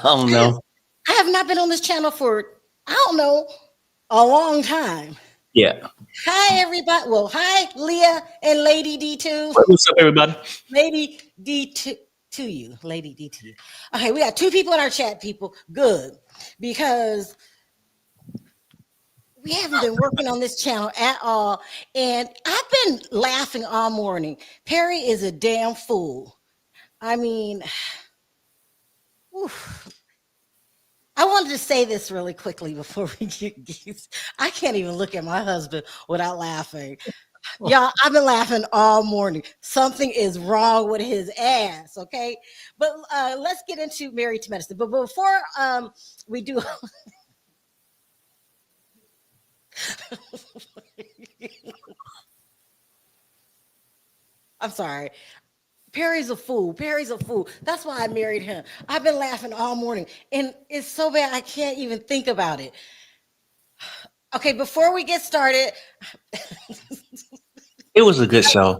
Oh no. I have not been on this channel for, I don't know, a long time. Yeah. Hi, everybody. Well, hi, Leah and Lady D2. What's up, everybody? Lady D2 to you. Lady D to you. Okay, we got two people in our chat, people. Good. Because we haven't been working on this channel at all. And I've been laughing all morning. Perry is a damn fool. I mean, oof. I wanted to say this really quickly before we get. I can't even look at my husband without laughing. Y'all, I've been laughing all morning. Something is wrong with his ass, okay? But let's get into Married to Medicine. But before we do, I'm sorry. Perry's a fool. Perry's a fool. That's why I married him. I've been laughing all morning, and it's so bad I can't even think about it. Okay, before we get started, It was a good show.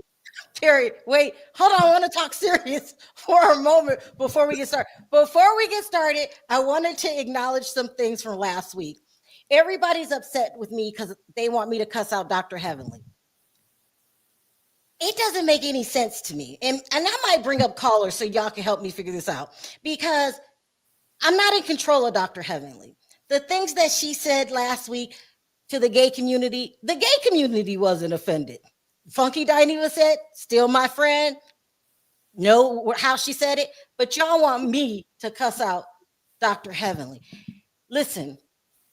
Terry, wait, hold on. I want to talk serious for a moment before we get started. Before we get started, I wanted to acknowledge some things from last week. Everybody's upset with me because they want me to cuss out Dr. Heavenly. It doesn't make any sense to me. And I might bring up callers so y'all can help me figure this out, because I'm not in control of Dr. Heavenly. The things that she said last week to the gay community wasn't offended. Funky Dineva said, still my friend. Know how she said it, but y'all want me to cuss out Dr. Heavenly. Listen,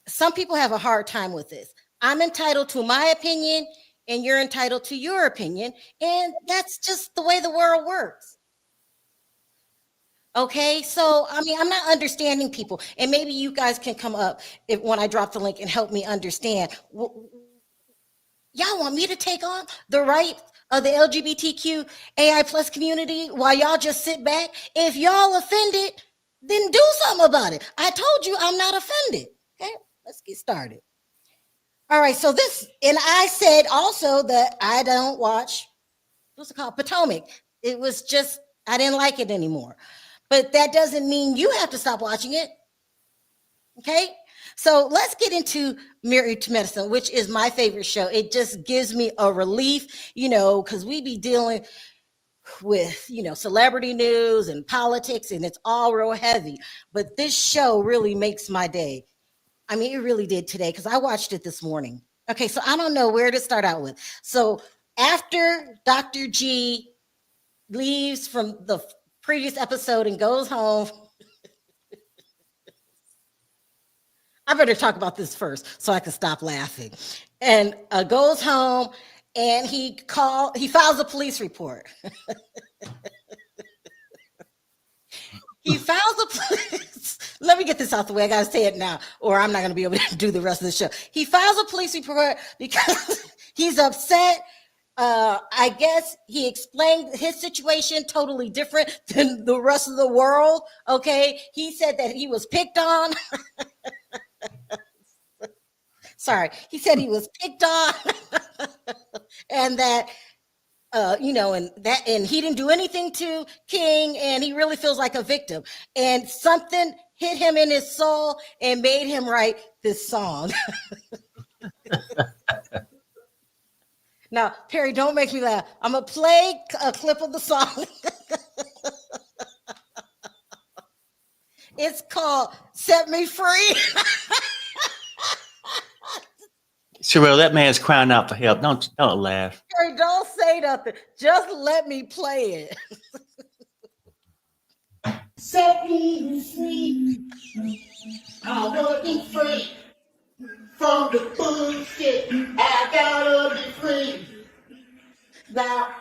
some people have a hard time with this. I'm entitled to my opinion, and you're entitled to your opinion, and that's just the way the world works. Okay, so I mean, I'm not understanding people, and maybe you guys can come up when I drop the link and help me understand. Y'all want me to take on the right of the LGBTQ AI plus community while y'all just sit back? If y'all offended, then do something about it. I told you I'm not offended. Okay, let's get started. All right, so and I said also that I don't watch, what's it called, Potomac. It was just, I didn't like it anymore. But that doesn't mean you have to stop watching it. Okay, so let's get into Married to Medicine, which is my favorite show. It just gives me a relief, because we be dealing with, celebrity news and politics, and it's all real heavy. But this show really makes my day. I mean, it really did today, because I watched it this morning. Okay, so I don't know where to start out with. So after Dr. G leaves from the previous episode and goes home, I better talk about this first so I can stop laughing. And goes home, and he files a police report. He files a police. Let me get this out the way. I got to say it now, or I'm not going to be able to do the rest of the show. He files a police report because he's upset. I guess he explained his situation totally different than the rest of the world. Okay. He said that he was picked on. Sorry. He said he was picked on and that, and he didn't do anything to King, and he really feels like a victim. And something hit him in his soul and made him write this song. Now, Perry, don't make me laugh. I'm going to play a clip of the song. It's called Set Me Free. Sherelle, that man's crying out for help. Don't laugh. Perry, don't say nothing. Just let me play it. Set me free. I wanna be free from the bullshit. I gotta be free. Now,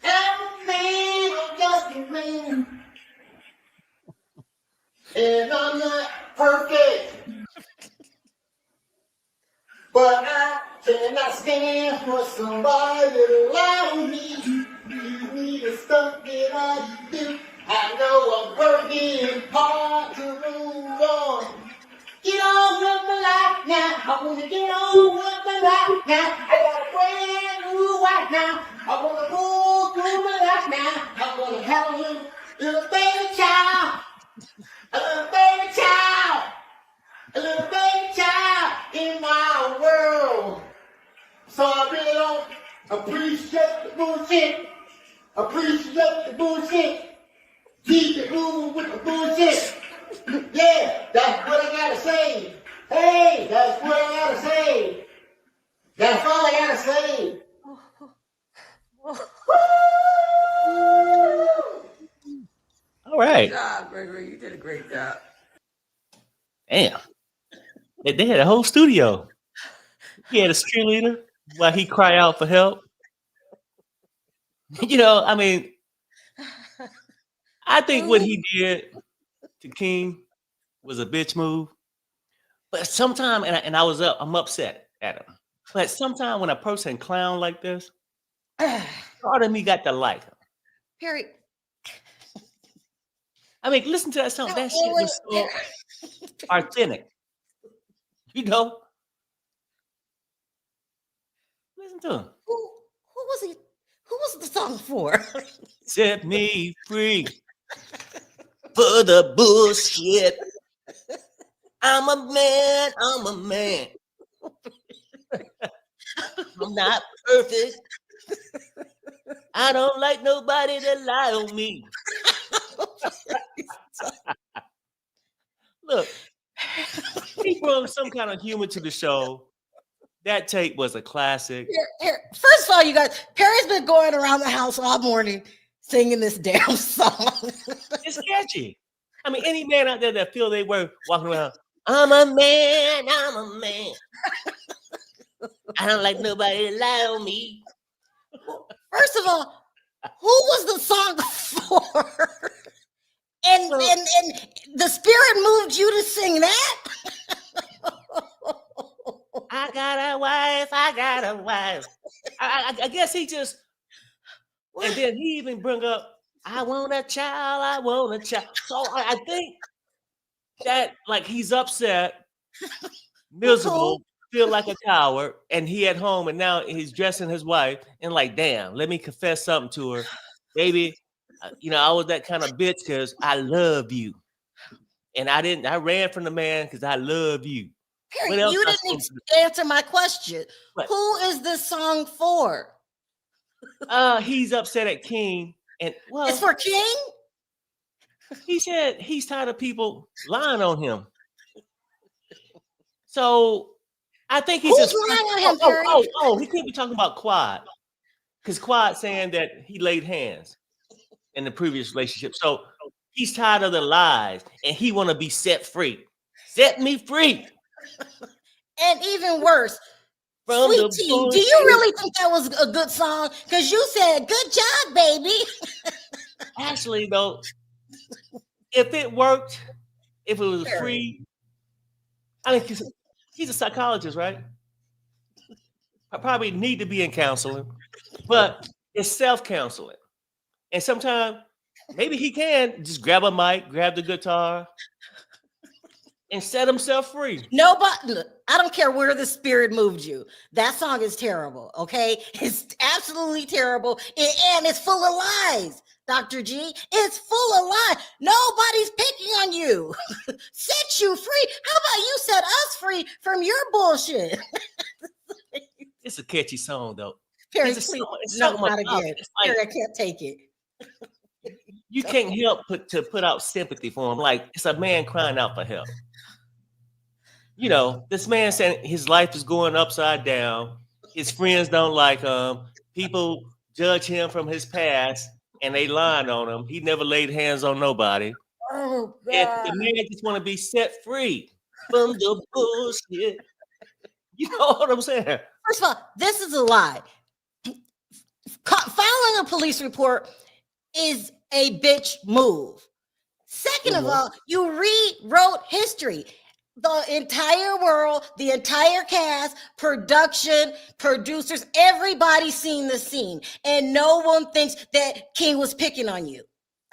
I'm a man, I'm just a man. And I'm not perfect. But I cannot stand for somebody to lie on me. Leave me the stuff that I do. I know I'm working hard to move on. Get on with my life now. I wanna get on with my life now. I got a brand new wife now. I wanna move through my life now. I wanna have a little baby child. I a little baby child in my world. So I really don't appreciate the bullshit. Appreciate the bullshit. Keep it moving with the bullshit. Yeah, that's what I gotta say. Hey, that's what I gotta say. That's all I gotta say. All right. Good job, Gregory. You did a great job. Damn. They had a whole studio. He had a cheerleader while he cried out for help. You know, I mean, I think what he did to King was a bitch move. But sometimes, I'm upset at him. But sometimes when a person clown like this, part of me got to like him. Perry. I mean, listen to that song. That shit was so authentic. You know? Listen to him. Who was he? Who was the song for? Set me free for the bullshit. I'm a man. I'm not perfect. I don't like nobody to lie on me. Look, he brought some kind of humor to the show. That tape was a classic. Here. First of all, you guys, Perry's been going around the house all morning singing this damn song. It's catchy. I mean, any man out there that feel they were walking around, I'm a man. I don't like nobody to lie on me. First of all, who was the song for? And the spirit moved you to sing that? I got a wife. I guess he just, and then he even bring up, I want a child. So I think that like he's upset, miserable, feel like a coward, and he at home and now he's dressing his wife and like, damn, let me confess something to her. Baby, I was that kind of bitch because I love you. And I ran from the man because I love you. Perry, you didn't answer my question. What? Who is this song for? He's upset at King. And well, it's for King? He said he's tired of people lying on him. So I think he's Who's lying on him, Perry? He can't be talking about Quad. Because Quad saying that he laid hands in the previous relationship. So he's tired of the lies and he want to be set free. Set me free. And even worse, Sweet Tea, do you really think that was a good song? Because you said, good job, baby. Actually, though, if it worked, if it was free, I mean, he's a psychologist, right? I probably need to be in counseling, but it's self-counseling. And sometimes maybe he can just grab a mic, grab the guitar, and set himself free. Nobody, look, I don't care where the spirit moved you. That song is terrible, okay? It's absolutely terrible. And it's full of lies, Dr. G. It's full of lies. Nobody's picking on you. Set you free. How about you set us free from your bullshit? It's a catchy song, though. Perry, please, no, not again. Perry, I can't take it. You can't help to put out sympathy for him. Like, it's a man crying out for help. This man saying his life is going upside down. His friends don't like him. People judge him from his past, and they lying on him. He never laid hands on nobody. Oh, God. And the man just want to be set free from the bullshit. You know what I'm saying? First of all, this is a lie. Filing a police report is a bitch move. Second of all, you rewrote history. The entire world, the entire cast, production, producers, everybody's seen the scene. And no one thinks that King was picking on you.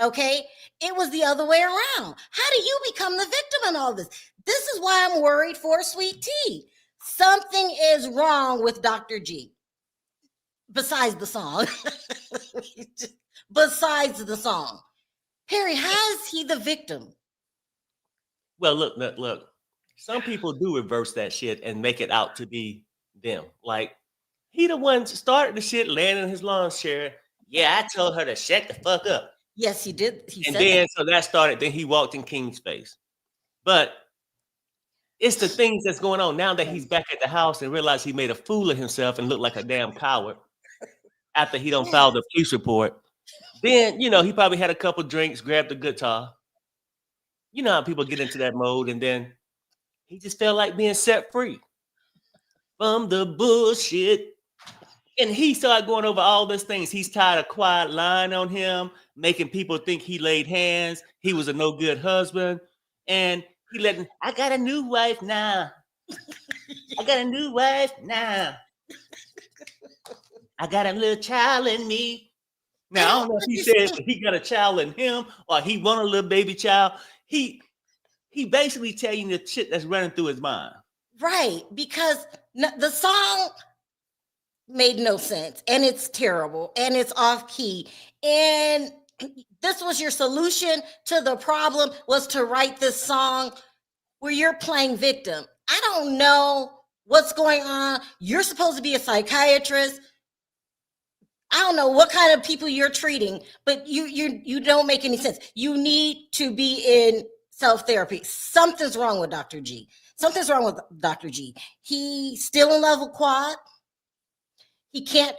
Okay? It was the other way around. How do you become the victim in all this? This is why I'm worried for Sweet Tea. Something is wrong with Dr. G. Besides the song. Besides the song. Perry, how is he the victim? Well, look. Some people do reverse that shit and make it out to be them. Like he the one started the shit, laying in his lawn chair. Yeah, I told her to shut the fuck up. Yes, he did. He And said then that. so that started. Then he walked in King's face. But it's the things that's going on now that he's back at the house and realized he made a fool of himself and looked like a damn coward after he don't file the police report. Then, he probably had a couple drinks, grabbed the guitar. You know how people get into that mode, and then he just felt like being set free from the bullshit. And he started going over all these things. He's tired of quiet lying on him, making people think he laid hands. He was a no good husband. And he letting, I got a new wife now. I got a new wife now. I got a little child in me. Now, I don't know if he said he got a child in him or he want a little baby child. He basically telling you the shit that's running through his mind. Right, because the song made no sense, and it's terrible, and it's off key. And this was your solution to the problem, was to write this song where you're playing victim. I don't know what's going on. You're supposed to be a psychiatrist. I don't know what kind of people you're treating, but you don't make any sense. You need to be in self-therapy. Something's wrong with Dr. G. Something's wrong with Dr. G. He's still in love with Quad. He can't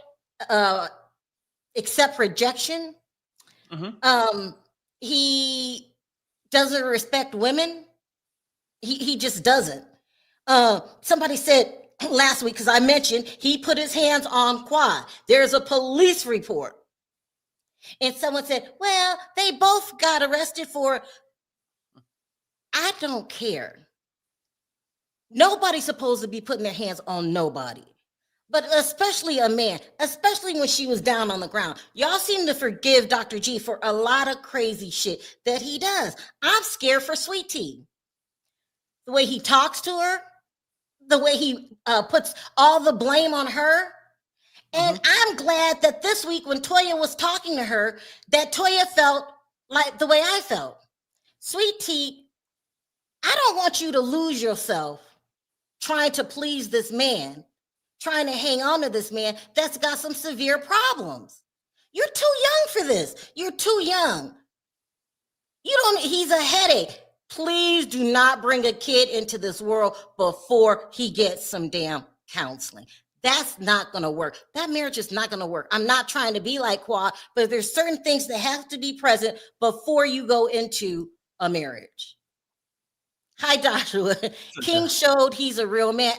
accept rejection. Mm-hmm. He doesn't respect women. He just doesn't. Somebody said last week, because I mentioned he put his hands on Quad. There's a police report. And someone said, well, they both got arrested for, I don't care. Nobody's supposed to be putting their hands on nobody, but especially a man, especially when she was down on the ground. Y'all seem to forgive Dr. G for a lot of crazy shit that he does. I'm scared for Sweet Tea. The way he talks to her, the way he puts all the blame on her. And I'm glad that this week when Toya was talking to her, that Toya felt like the way I felt. Sweet Tea, I don't want you to lose yourself trying to please this man, trying to hang on to this man that's got some severe problems. You're too young for this. You're too young. He's a headache. Please do not bring a kid into this world before he gets some damn counseling. That's not going to work. That marriage is not going to work. I'm not trying to be like Quad, but there's certain things that have to be present before you go into a marriage. Hi, Joshua. King showed he's a real man.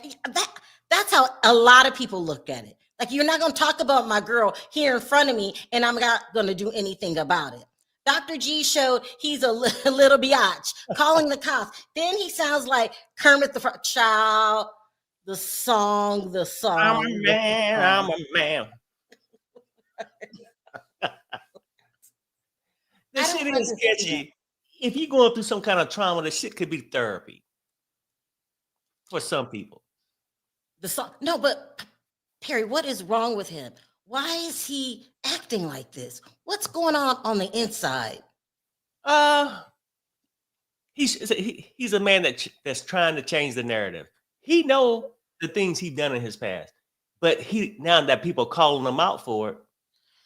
That's how a lot of people look at it. Like, you're not going to talk about my girl here in front of me, and I'm not going to do anything about it. Dr. G showed he's a little biatch, calling the cops. Then he sounds like Kermit the Frog. Child, the song. I'm a man. This shit is sketchy. If you're going through some kind of trauma, this shit could be therapy for some people. The song. No, but Perry, what is wrong with him? Why is he acting like this? What's going on the inside? He's a man that's trying to change the narrative. He know the things he done in his past, but now that people calling him out for it,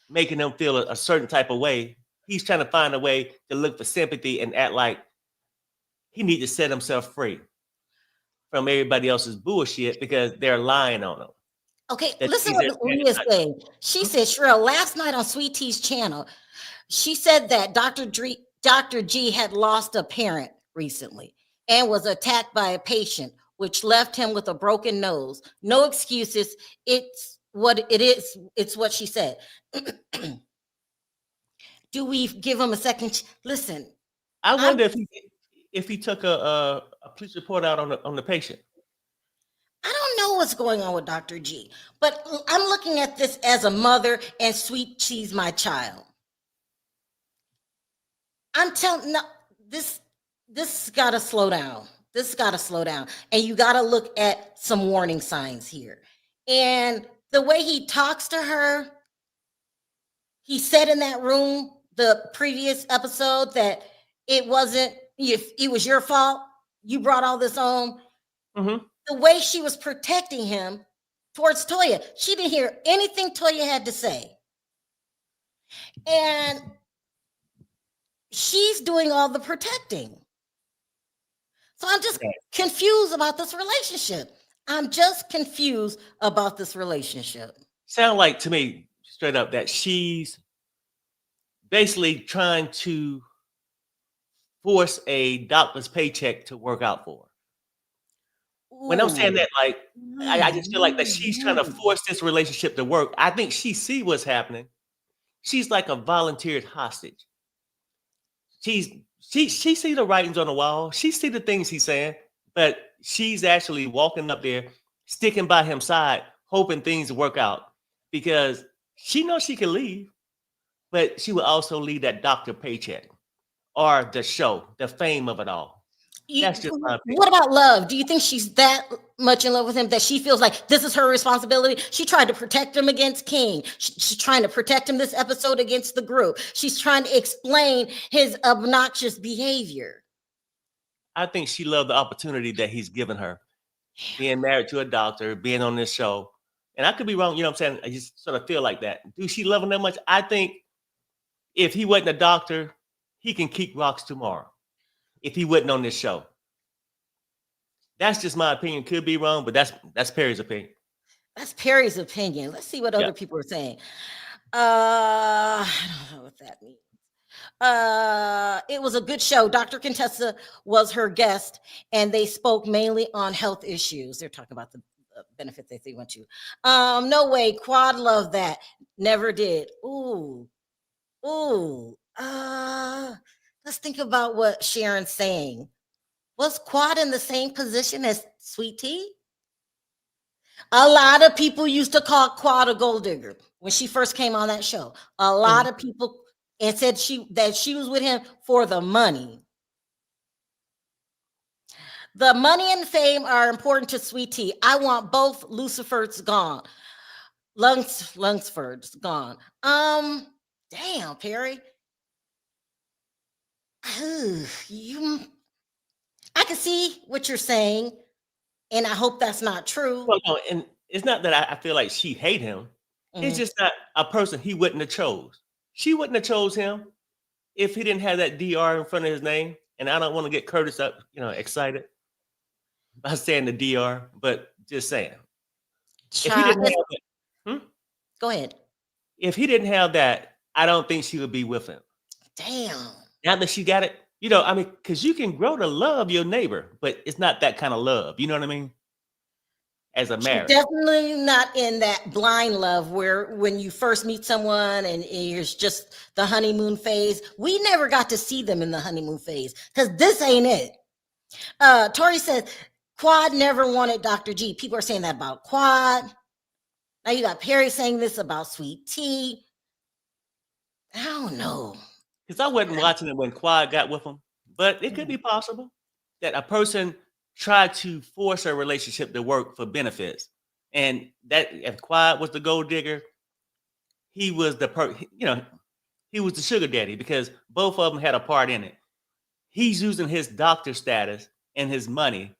making him feel a certain type of way, he's trying to find a way to look for sympathy and act like he needs to set himself free from everybody else's bullshit because they're lying on him. Okay, listen what Leah's saying. She said, Sherelle, last night on Sweet Tea's channel, she said that Dr. G had lost a parent recently and was attacked by a patient, which left him with a broken nose. No excuses. It's what it is. It's what she said. Do we give him a second? Listen. I wonder if he took a police report out on the patient. I don't know what's going on with Dr. G, but I'm looking at this as a mother, and Sweet Tea's my child. I'm telling this got to slow down. This got to slow down, and you got to look at some warning signs here. And the way he talks to her, he said in that room, the previous episode, that it was your fault. you brought all this on. Mm-hmm. The way she was protecting him towards Toya, she didn't hear anything Toya had to say. And she's doing all the protecting. So I'm just confused about this relationship. I'm just confused about this relationship. Sound like to me, straight up, that she's basically trying to force a doctor's paycheck to work out for her. When I'm saying that, like, I just feel like that she's trying to force this relationship to work. I think she see what's happening. She's like a volunteered hostage. She see the writings on the wall. She see the things he's saying, but she's actually walking up there, sticking by his side, hoping things work out because she knows she can leave, but she will also leave that doctor paycheck or the show, the fame of it all. That's just my opinion. What about love? Do you think she's that much in love with him that she feels like this is her responsibility? She tried to protect him against King. She's trying to protect him this episode against the group. She's trying to explain his obnoxious behavior. I think she loved the opportunity that he's given her, being married to a doctor, being on this show. And I could be wrong, you know what I'm saying? I just sort of feel like that. Do she love him that much? I think if he wasn't a doctor, he can kick rocks tomorrow. If he wasn't on this show. That's just my opinion. Could be wrong, but that's Perry's opinion. That's Perry's opinion. Let's see what other people are saying. I don't know what that means. It was a good show. Dr. Contessa was her guest, and they spoke mainly on health issues. They're talking about the benefits that they went to. No way. Quad loved that. Never did. Ooh. Let's think about what Sharon's saying. Was Quad in the same position as Sweet Tea? A lot of people used to call Quad a gold digger when she first came on that show. A lot of people and said that she was with him for the money. The money and fame are important to Sweet Tea. I want both Lucifers gone. Lunsford's gone. Damn, Perry. I can see what you're saying, and I hope that's not true. Well, no, and it's not that I feel like she hate him. It's just not a person he wouldn't have chose. She wouldn't have chose him if he didn't have that DR in front of his name. And I don't want to get Curtis up, excited by saying the DR, but just saying. If he didn't have that, Go ahead. If he didn't have that, I don't think she would be with him. Damn. Now that she got it, because you can grow to love your neighbor, but it's not that kind of love. You know what I mean? As a marriage. Definitely not in that blind love where when you first meet someone and it's just the honeymoon phase. We never got to see them in the honeymoon phase because this ain't it. Tori says, Quad never wanted Dr. G. People are saying that about Quad. Now you got Perry saying this about Sweet Tea. I don't know. Because I wasn't watching it when Quad got with him, but it could be possible that a person tried to force a relationship to work for benefits, and that if Quad was the gold digger, he was he was the sugar daddy because both of them had a part in it. He's using his doctor status and his money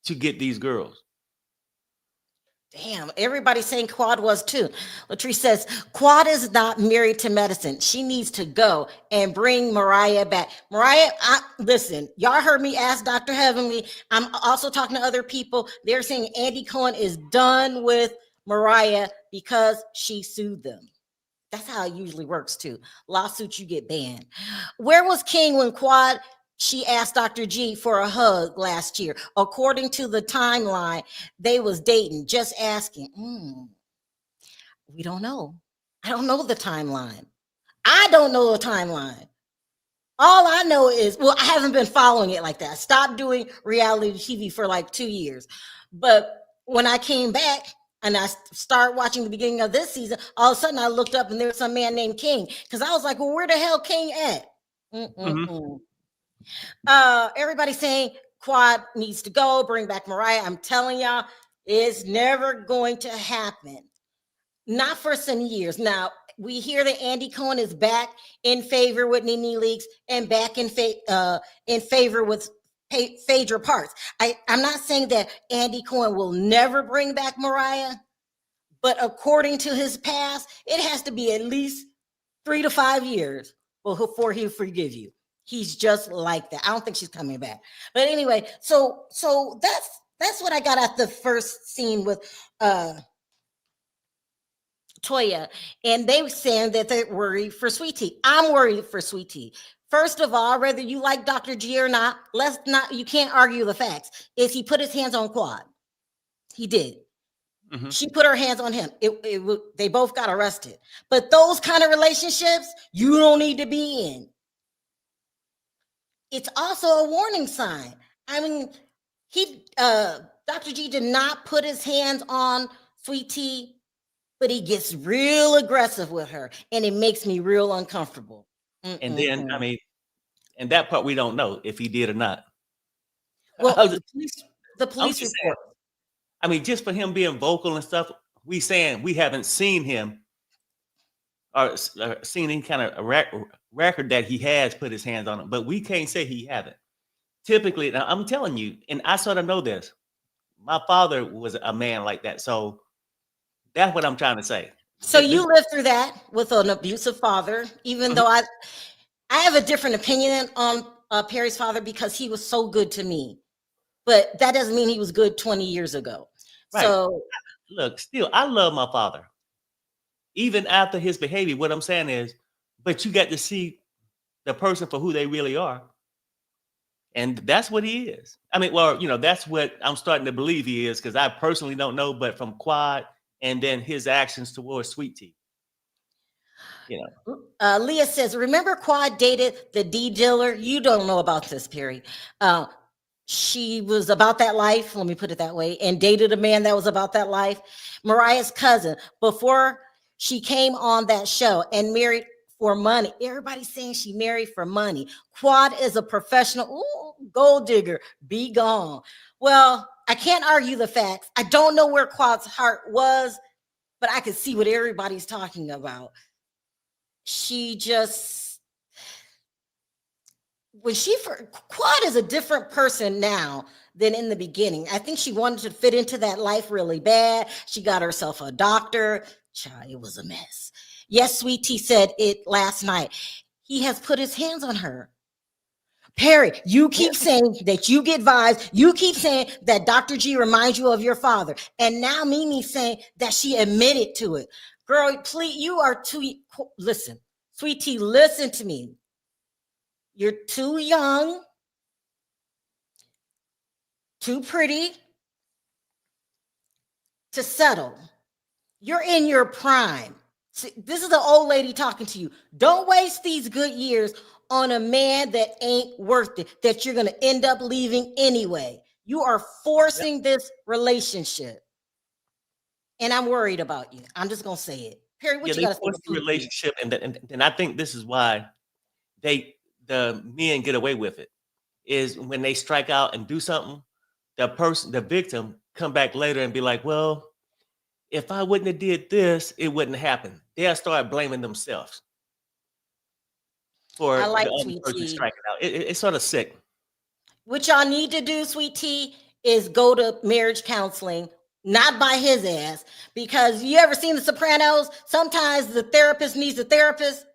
to get these girls. Damn, everybody's saying Quad was too. Latrice says, Quad is not married to medicine. She needs to go and bring Mariah back. Mariah, listen, y'all heard me ask Dr. Heavenly. I'm also talking to other people. They're saying Andy Cohen is done with Mariah because she sued them. That's how it usually works too. Lawsuits, you get banned. Where was King when Quad... She asked Dr. G for a hug last year. According to the timeline, they was dating. Just asking. We don't know. I don't know the timeline. I don't know the timeline. All I know is, I haven't been following it like that. I stopped doing reality TV for like 2 years. But when I came back and I started watching the beginning of this season, all of a sudden I looked up and there was some man named King. Because I was like, well, where the hell King at? Everybody's saying Quad needs to go, bring back Mariah. I'm telling y'all, it's never going to happen. Not for some years. Now, we hear that Andy Cohen is back in favor with Nene Leakes and back in favor with Phaedra Parks. I'm not saying that Andy Cohen will never bring back Mariah, but according to his past, it has to be at least 3 to 5 years before he'll forgive you. He's just like that. I don't think she's coming back. But anyway, so that's what I got at the first scene with Toya, and they were saying that they're worried for Sweet Tea. I'm worried for Sweet Tea. First of all, whether you like Dr. G or not, you can't argue the facts. Is he put his hands on Quad? He did. Mm-hmm. She put her hands on him. They both got arrested. But those kind of relationships, you don't need to be in. It's also a warning sign. I mean, Dr. G did not put his hands on Sweet Tea, but he gets real aggressive with her, and it makes me real uncomfortable. And then, I mean, and that part we don't know if he did or not. Well, the police report. Saying, I mean, just for him being vocal and stuff, we haven't seen him or seen any kind of record that he has put his hands on him, but we can't say he haven't. Typically, now I'm telling you, and I sort of know this. My father was a man like that, so that's what I'm trying to say. So you lived through that with an abusive father, even though I have a different opinion on Perry's father because he was so good to me. But that doesn't mean he was good 20 years ago. Right. So look, still, I love my father. Even after his behavior, what I'm saying is, but you got to see the person for who they really are. And that's what he is. I mean, well, that's what I'm starting to believe he is, because I personally don't know, but from Quad and then his actions towards Sweet Tea. Leah says, remember Quad dated the D dealer? You don't know about this, Perry. She was about that life, let me put it that way, and dated a man that was about that life. Mariah's cousin, before she came on that show and married for money. Everybody's saying she married for money. Quad is a professional gold digger. Be gone. Well, I can't argue the facts. I don't know where Quad's heart was, but I can see what everybody's talking about. Quad is a different person now than in the beginning. I think she wanted to fit into that life really bad. She got herself a doctor. Child, it was a mess. Yes, Sweet Tea said it last night. He has put his hands on her. Perry, you keep saying that you get vibes. You keep saying that Dr. G reminds you of your father. And now Mimi's saying that she admitted to it. Girl, please, you are listen, Sweet Tea, listen to me. You're too young, too pretty to settle. You're in your prime. See, this is the old lady talking to you. Don't waste these good years on a man that ain't worth it, that you're going to end up leaving anyway. You are forcing this relationship. And I'm worried about you. I'm just going to say it. Perry, what you got to say? Force the relationship, and I think this is why the men get away with it, is when they strike out and do something, the victim come back later and be like, well, if I wouldn't have did this, it wouldn't happen. They'll start blaming themselves for the other person striking out. It's sort of sick. What y'all need to do, Sweet Tea, is go to marriage counseling, not by his ass, because you ever seen The Sopranos? Sometimes the therapist needs a therapist,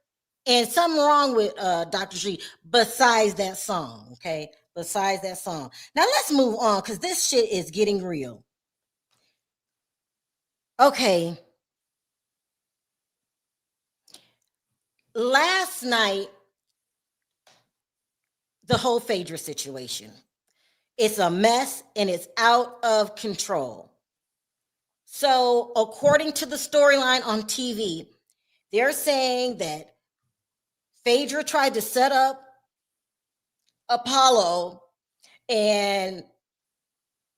and something wrong with Dr. G besides that song, okay? Besides that song. Now let's move on, because this shit is getting real. Okay. Last night, the whole Phaedra situation. It's a mess and it's out of control. So, according to the storyline on TV, they're saying that Phaedra tried to set up Apollo and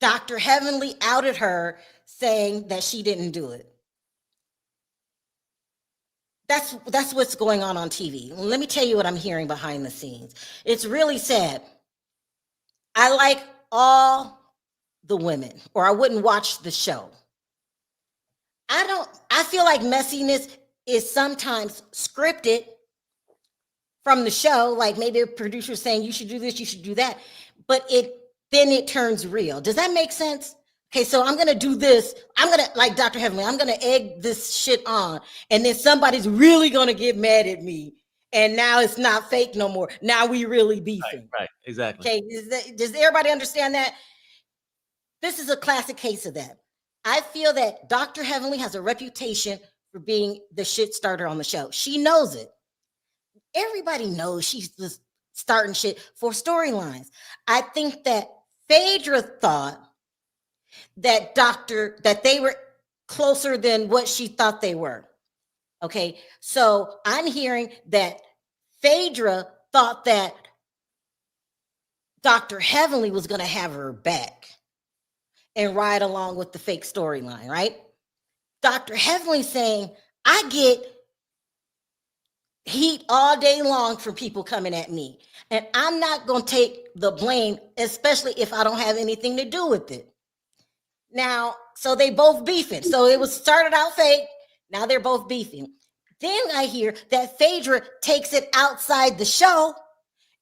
Dr. Heavenly outed her, saying that she didn't do it. That's what's going on TV. Let me tell you what I'm hearing behind the scenes. It's really sad. I like all the women, or I wouldn't watch the show. I feel like messiness is sometimes scripted from the show, like maybe a producer saying you should do this, you should do that. but then it turns real. Does that make sense? Okay, so I'm gonna do this. I'm gonna, like Dr. Heavenly, I'm gonna egg this shit on, and then somebody's really gonna get mad at me. And now it's not fake no more. Now we really beefing. Right, exactly. Okay, does everybody understand that? This is a classic case of that. I feel that Dr. Heavenly has a reputation for being the shit starter on the show. She knows it. Everybody knows she's just starting shit for storylines. I think that Phaedra thought that they were closer than what she thought they were. Okay, so I'm hearing that Phaedra thought that Dr. Heavenly was going to have her back and ride along with the fake storyline, right? Dr. Heavenly saying, I get heat all day long from people coming at me, and I'm not going to take the blame, especially if I don't have anything to do with it. Now, so they both beefing. So it was started out fake. Now they're both beefing. Then I hear that Phaedra takes it outside the show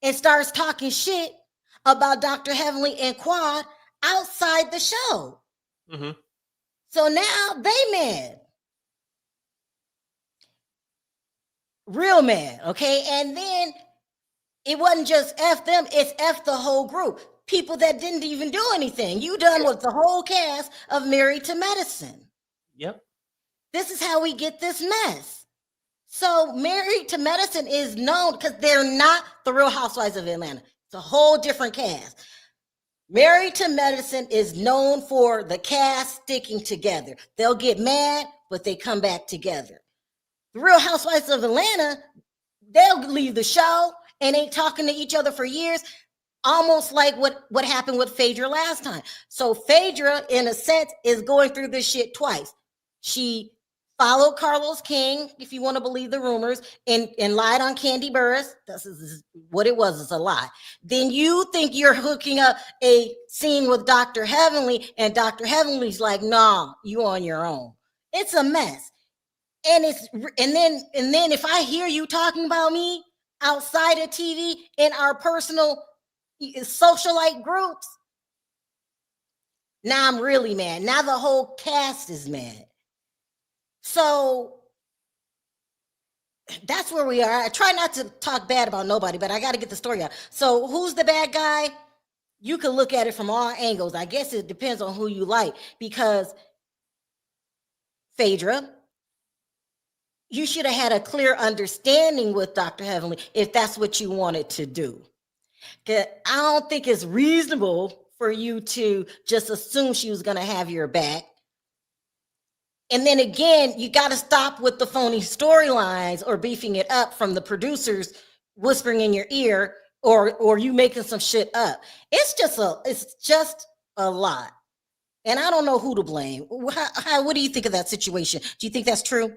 and starts talking shit about Dr. Heavenly and Quad outside the show. Mm-hmm. So now they mad. Real mad, okay? And then it wasn't just F them, it's F the whole group. People that didn't even do anything. You done with the whole cast of Married to Medicine. Yep. This is how we get this mess. So Married to Medicine is known because they're not the Real Housewives of Atlanta. It's a whole different cast. Married to Medicine is known for the cast sticking together. They'll get mad, but they come back together. The Real Housewives of Atlanta, they'll leave the show and ain't talking to each other for years, almost like what happened with Phaedra last time. So Phaedra, in a sense, is going through this shit twice. She followed Carlos King, if you want to believe the rumors, and lied on Candy Burris. This is what it was. It's a lie. Then you think you're hooking up a scene with Dr. Heavenly, and Dr. Heavenly's like, nah, you on your own. It's a mess. And then if I hear you talking about me outside of TV in our personal socialite groups, now I'm really mad. Now the whole cast is mad. So that's where we are. I try not to talk bad about nobody, but I got to get the story out. So who's the bad guy? You can look at it from all angles. I guess it depends on who you like, because Phaedra, you should have had a clear understanding with Dr. Heavenly if that's what you wanted to do. I don't think it's reasonable for you to just assume she was going to have your back. And then again, you got to stop with the phony storylines or beefing it up from the producers whispering in your ear, or you making some shit up. It's just a lot. And I don't know who to blame. What do you think of that situation? Do you think that's true?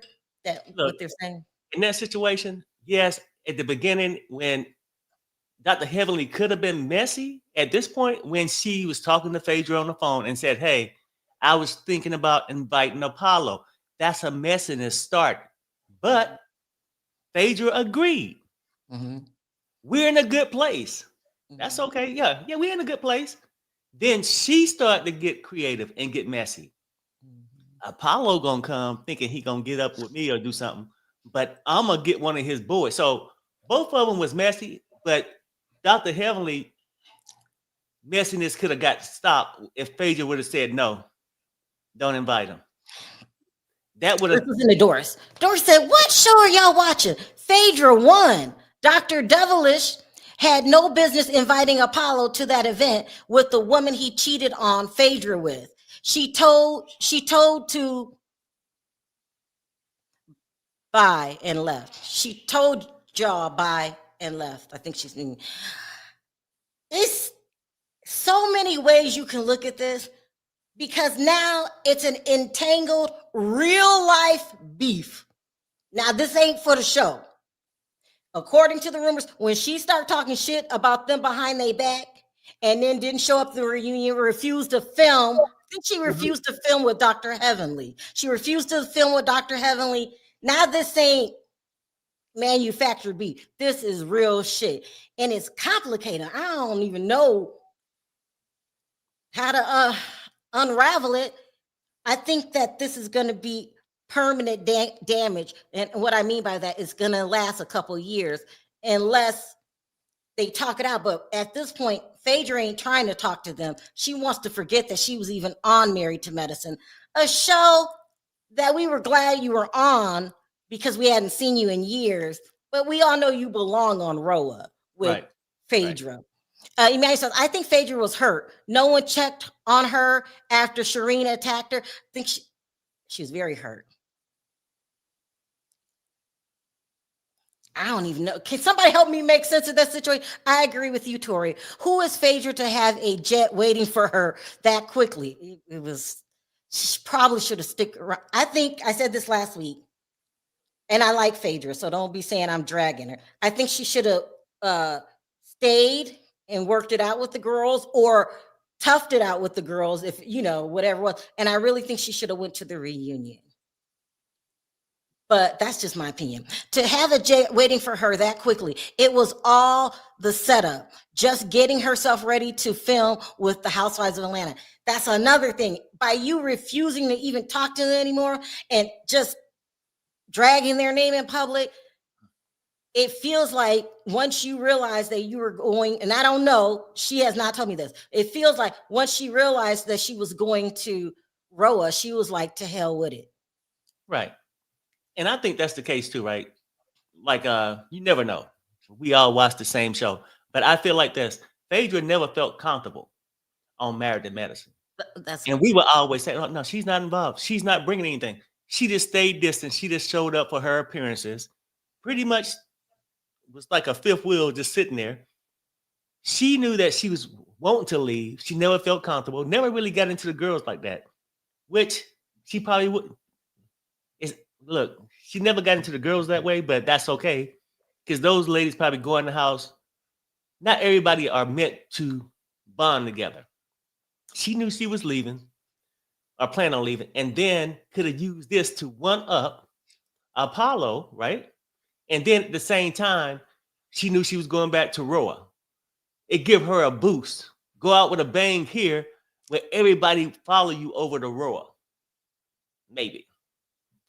What they're saying? In that situation, yes, at the beginning, when Dr. Heavenly could have been messy, at this point, when she was talking to Phaedra on the phone and said, hey, I was thinking about inviting Apollo. That's a messiness start. But Phaedra agreed. Mm-hmm. We're in a good place. That's okay. Yeah, we're in a good place. Then she started to get creative and get messy. Apollo gonna come thinking he gonna get up with me or do something, but I'm gonna get one of his boys. So both of them was messy, but Dr. Heavenly messiness could have got stopped if Phaedra would have said no, don't invite him. That would have. This was in the Doris. Doris said, "What show are y'all watching?" Phaedra won. Dr. Devilish had no business inviting Apollo to that event with the woman he cheated on Phaedra with. She told to bye and left. She told y'all bye and left. I think she's meaning. It's so many ways you can look at this, because now it's an entangled real life beef. Now this ain't for the show. According to the rumors, when she started talking shit about them behind their back and then didn't show up to the reunion, refused to film. I think she refused to film with Dr. Heavenly. She refused to film with Dr. Heavenly. Now this ain't manufactured beef. This is real shit. And it's complicated. I don't even know how to unravel it, I think that this is going to be permanent damage. And what I mean by that is going to last a couple years unless they talk it out. But at this point, Phaedra ain't trying to talk to them. She wants to forget that she was even on Married to Medicine, a show that we were glad you were on because we hadn't seen you in years. But we all know you belong on Roa with Phaedra. Emmanuel says, I think Phaedra was hurt. No one checked on her after Sharina attacked her. I think she was very hurt. I don't even know. Can somebody help me make sense of that situation? I agree with you, Tori. Who is Phaedra to have a jet waiting for her that quickly? It was, she probably should have stuck around. I think I said this last week, and I like Phaedra, so don't be saying I'm dragging her. I think she should have stayed and worked it out with the girls or toughed it out with the girls, if, you know, whatever it was. And I really think she should have went to the reunion. But that's just my opinion. To have a jet waiting for her that quickly, it was all the setup, just getting herself ready to film with the Housewives of Atlanta. That's another thing. By you refusing to even talk to them anymore and just dragging their name in public, it feels like once you realize that you were going, and I don't know, she has not told me this. It feels like once she realized that she was going to Roa, she was like, to hell with it. Right. And I think that's the case too, right? Like, you never know. We all watch the same show. But I feel like this. Phaedra never felt comfortable on Married to Medicine. And we would always say, oh, no, she's not involved. She's not bringing anything. She just stayed distant. She just showed up for her appearances. Pretty much was like a fifth wheel just sitting there. She knew that she was wanting to leave. She never felt comfortable. Never really got into the girls like that, which she probably wouldn't. Look, she never got into the girls that way, but that's okay. Because those ladies probably go in the house. Not everybody are meant to bond together. She knew she was leaving or planned on leaving, and then could have used this to one up Apollo, right? And then at the same time, she knew she was going back to Roa. It give her a boost. Go out with a bang here where everybody follow you over to Roa. Maybe.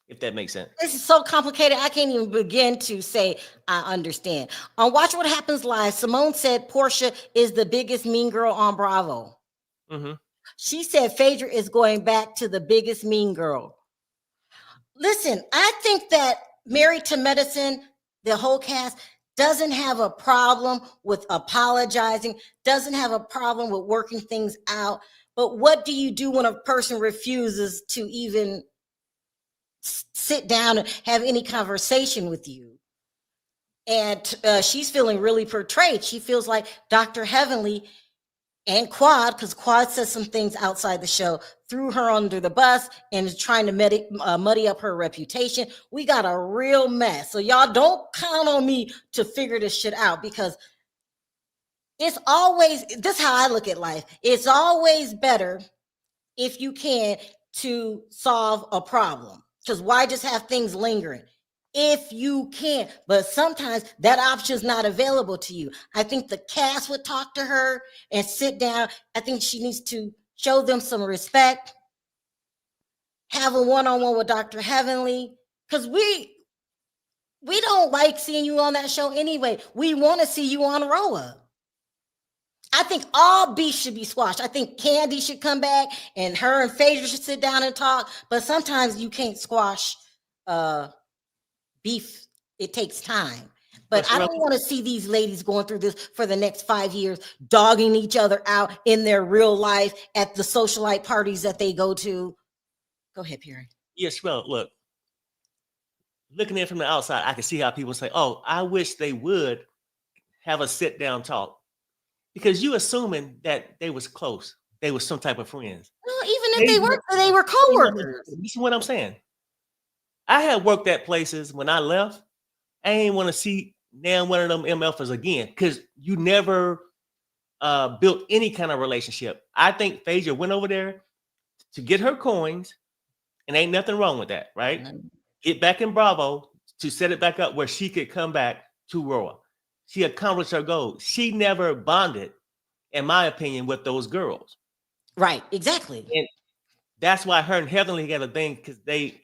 If that makes sense. This is so complicated. I can't even begin to say I understand. On Watch What Happens Live, Simone said Portia is the biggest mean girl on Bravo. Mm-hmm. She said Phaedra is going back to the biggest mean girl. Listen, I think that Married to Medicine, the whole cast, doesn't have a problem with apologizing, doesn't have a problem with working things out. But what do you do when a person refuses to even sit down and have any conversation with you? And she's feeling really portrayed. She feels like Dr. Heavenly and Quad, because Quad says some things outside the show, threw her under the bus and is trying to muddy up her reputation. We got a real mess. So y'all don't count on me to figure this shit out, because it's always, this is how I look at life. It's always better if you can to solve a problem. Because why just have things lingering? If you can, but sometimes that option is not available to you. I think the cast would talk to her and sit down. I think she needs to show them some respect, have a one-on-one with Dr. Heavenly, because we don't like seeing you on that show anyway. We want to see you on Roa. I think all beef should be squashed. I think Candy should come back and her and Phaedra should sit down and talk. But sometimes you can't squash beef. It takes time. But I don't want to see these ladies going through this for the next 5 years, dogging each other out in their real life at the socialite parties that they go to. Go ahead, Perry. Yes, well, look, looking in from the outside, I can see how people say, oh, I wish they would have a sit-down talk. Because you assuming that they was close. They was some type of friends. Well, even if they were co-workers. You see what I'm saying? I had worked at places when I left. I ain't want to see damn one of them MFers again, because you never built any kind of relationship. I think Phaedra went over there to get her coins, and ain't nothing wrong with that, right? Mm-hmm. Get back in Bravo to set it back up where she could come back to Roa. She accomplished her goal. She never bonded, in my opinion, with those girls. Right, exactly. And that's why her and Heavenly got a thing, because they,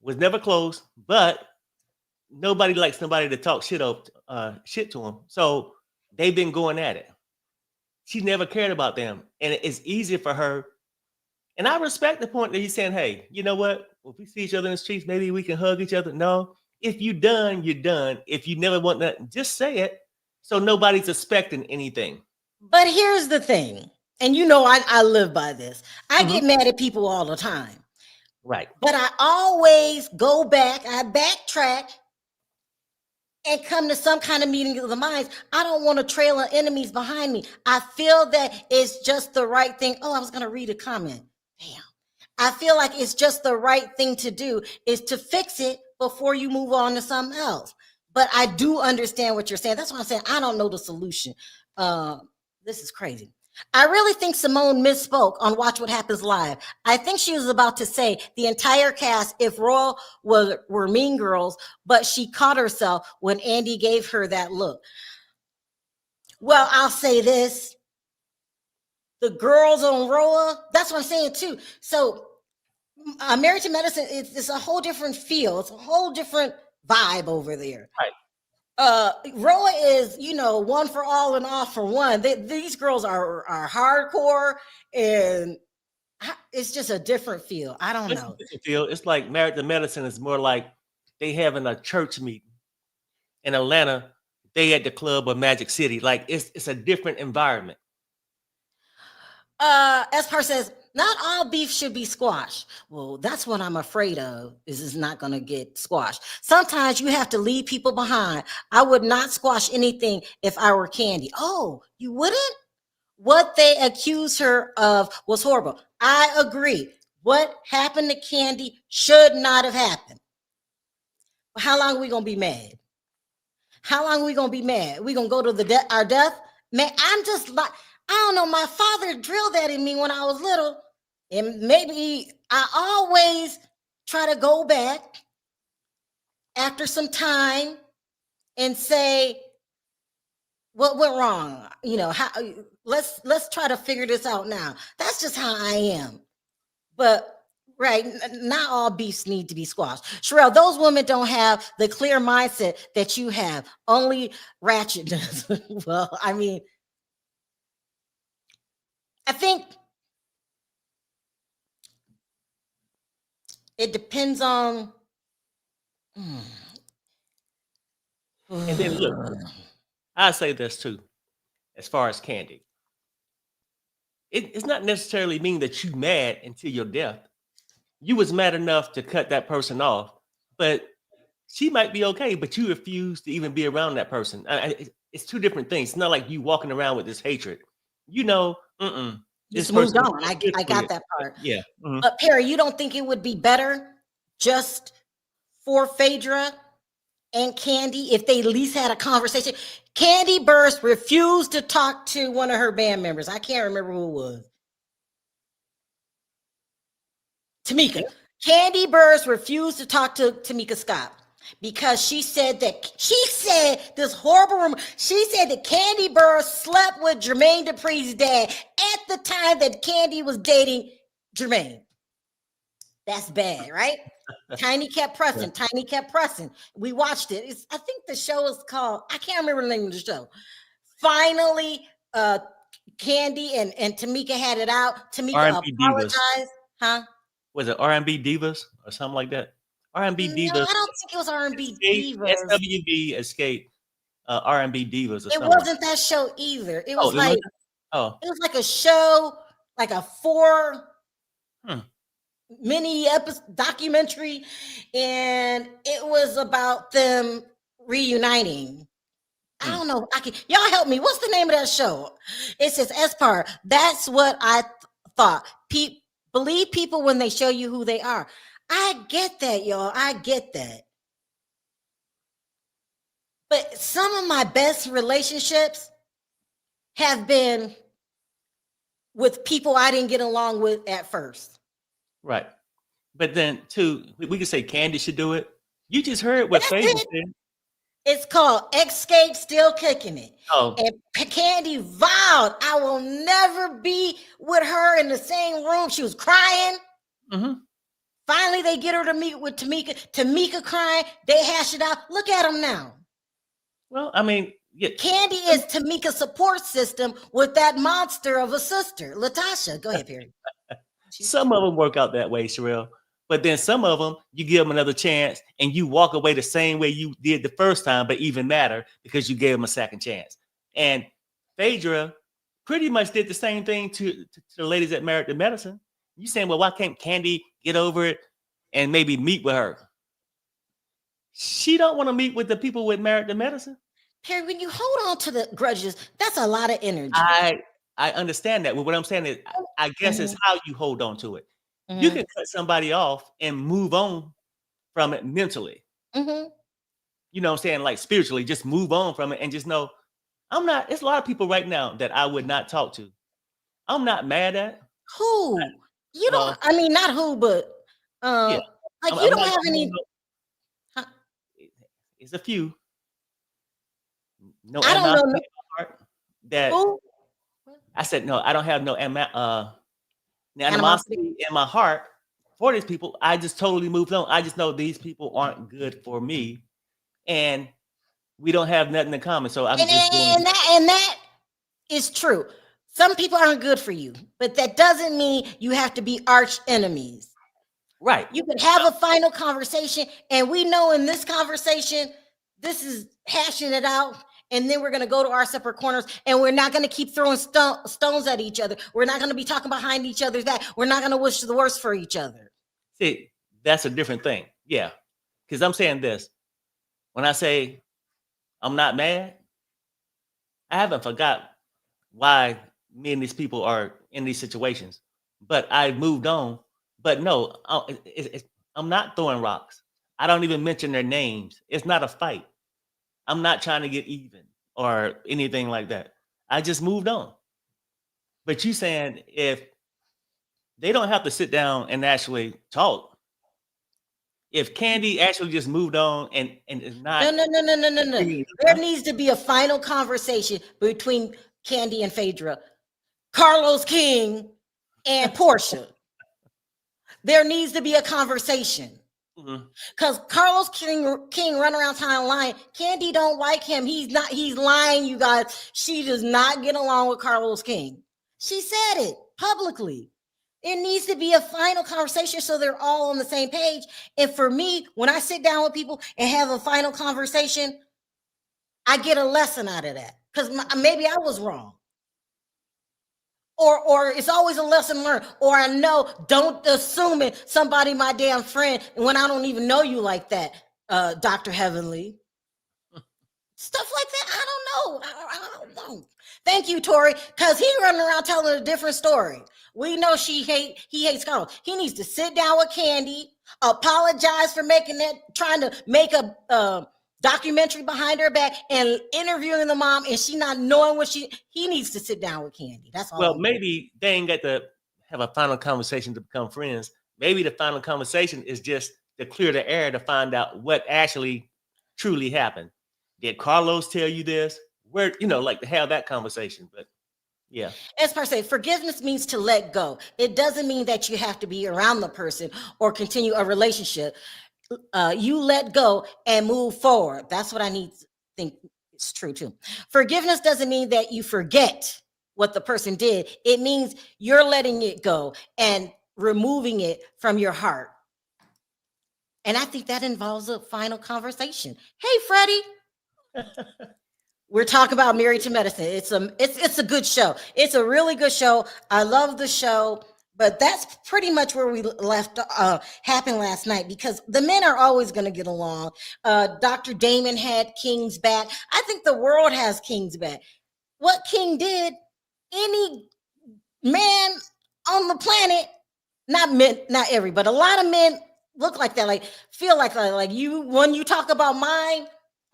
was never close, but nobody likes somebody to talk shit to them. So they've been going at it. She never cared about them. And it's easy for her. And I respect the point that he's saying, hey, you know what? If we see each other in the streets, maybe we can hug each other. No, if you're done, you're done. If you never want that, just say it. So nobody's expecting anything. But here's the thing. And I live by this. I get mad at people all the time. Right. But I always go back, I backtrack and come to some kind of meeting of the minds. I don't want a trail of enemies behind me. I feel that it's just the right thing. Oh, I was going to read a comment. Damn. I feel like it's just the right thing to do is to fix it before you move on to something else. But I do understand what you're saying. That's why I'm saying I don't know the solution. This is crazy. I really think Simone misspoke on Watch What Happens Live. I think she was about to say the entire cast, if Royal were mean girls, but she caught herself when Andy gave her that look. Well, I'll say this. The girls on Roa, that's what I'm saying too. So Married to Medicine, it's a whole different feel. It's a whole different vibe over there. Right. Roa is, one for all and all for one. These girls are hardcore, and it's just a different feel. I don't know. It's like Married to Medicine is more like they having a church meeting. In Atlanta, they at the club or Magic City. Like it's a different environment. Espar says, not all beef should be squashed. Well, that's what I'm afraid of, is it's not going to get squashed. Sometimes you have to leave people behind. I would not squash anything if I were Candy. Oh, you wouldn't? What they accused her of was horrible. I agree. What happened to Candy should not have happened. But how long are we going to be mad? How long are we going to be mad? We going to go to our death? Man, I'm just like, I don't know. My father drilled that in me when I was little. And maybe I always try to go back after some time and say, what went wrong? Let's try to figure this out now. That's just how I am. But right, not all beefs need to be squashed. Sherelle, those women don't have the clear mindset that you have. Only Ratchet does. Well, I mean, I think it depends on. And then look, I say this too, as far as Candy. It's not necessarily mean that you mad until your death. You was mad enough to cut that person off, but she might be okay, but you refuse to even be around that person. It's two different things. It's not like you walking around with this hatred. Just moved on. I got that part. Yeah. But Perry, you don't think it would be better just for Phaedra and Candy if they at least had a conversation? Candy Burst refused to talk to one of her band members. I can't remember who it was. Tamika. Candy Burst refused to talk to Tamika Scott because she said this horrible rumor. She said that Candy Burst slept with Jermaine Dupri's dad at the time that Candy was dating Jermaine. That's bad, right? Tiny kept pressing. Tiny kept pressing. We watched it. I think the show is called, I can't remember the name of the show. Finally, Candy and Tamika had it out. Tamika R&B apologized. Divas. Huh? Was it R&B Divas or something like that? R&B Divas. No, I don't think it was R&B Divas. SWV Escape R&B Divas or it something. Wasn't that show either. It was it was like a show, like a 4 mini episode documentary, and it was about them reuniting. I don't know. Y'all help me. What's the name of that show? It says Espar. That's what I thought. Believe people when they show you who they are. I get that, y'all. I get that. But some of my best relationships have been with people I didn't get along with at first. Right. But then, too, we could say Candy should do it. You just heard what Phaedra said. It's called Escape Still Kicking It. Oh, And Candy vowed, I will never be with her in the same room. She was crying. mm-hmm. Finally, they get her to meet with Tamika. Tamika crying. They hash it out. Look at them now. Well, I mean, yeah. Candy is Tamika's support system with that monster of a sister, Latasha. Go ahead, Perry. Some of them work out that way, Sherelle. But then some of them, you give them another chance and you walk away the same way you did the first time, but even madder because you gave them a second chance. And Phaedra pretty much did the same thing to the ladies that Married to Medicine. You saying, well, why can't Candy get over it and maybe meet with her? She don't want to meet with the people with Married to Medicine. Perry, when you hold on to the grudges, that's a lot of energy. I understand that. But what I'm saying is, I guess it's how you hold on to it. Mhm. You can cut somebody off and move on from it mentally. Mhm. You know what I'm saying? Like spiritually, just move on from it and just know it's a lot of people right now that I would not talk to. I'm not mad at. Who? You don't, I mean, not who, but Yeah. like I'm you don't not have gonna any. go- Huh? It's a few. No I don't know. animosity in my heart. That Who? I said no. I don't have no animosity Animosity? in my heart for these people. I just totally moved on. I just know these people aren't good for me, and we don't have nothing in common. So I'm just doing And that is true. Some people aren't good for you, but that doesn't mean you have to be arch enemies. right. You can have a final conversation, and we know in this conversation, this is hashing it out, and then we're going to go to our separate corners, and we're not going to keep throwing stones at each other. We're not going to be talking behind each other's back. We're not going to wish the worst for each other. See, that's a different thing. Yeah, because I'm saying this. When I say I'm not mad, I haven't forgot why me and these people are in these situations, but I moved on. But no, I'm not throwing rocks. I don't even mention their names. It's not a fight. I'm not trying to get even or anything like that. I just moved on. But you saying if they don't have to sit down and actually talk, if Candy actually just moved on and is not No. bringing it There up, needs to be a final conversation between Candy and Phaedra, Carlos King and Portia. There needs to be a conversation. mhm. Because Carlos King run around town lying. Candy don't like him. He's lying, you guys. She does not get along with Carlos King. She said it publicly. It needs to be a final conversation so they're all on the same page. And for me, when I sit down with people and have a final conversation, I get a lesson out of that. Because maybe I was wrong. Or it's always a lesson learned. Or I know, don't assume it somebody my damn friend when I don't even know you like that, Dr. Heavenly. Stuff like that. I don't know. I don't know. Thank you, Tori, because he running around telling a different story. We know he hates Carlos. He needs to sit down with Candy, apologize for trying to make a documentary behind her back and interviewing the mom, and she not knowing he needs to sit down with Candy. That's all. Well, maybe they ain't got to have a final conversation to become friends. Maybe the final conversation is just to clear the air to find out what actually truly happened. Did Carlos tell you this? Where, like to have that conversation. But yeah. As per se, forgiveness means to let go. It doesn't mean that you have to be around the person or continue a relationship. You let go and move forward. That's what I need to think is true too. Forgiveness doesn't mean that you forget what the person did. It means you're letting it go and removing it from your heart. And I think that involves a final conversation. Hey, Freddie. We're talking about Married to Medicine. It's a good show. It's a really good show. I love the show, but that's pretty much where we left happened last night because the men are always going to get along. Dr. Damon had King's back. I think the world has King's back. What King did, any man on the planet, not men, not every, but a lot of men look like that, like feel like you when you talk about mine.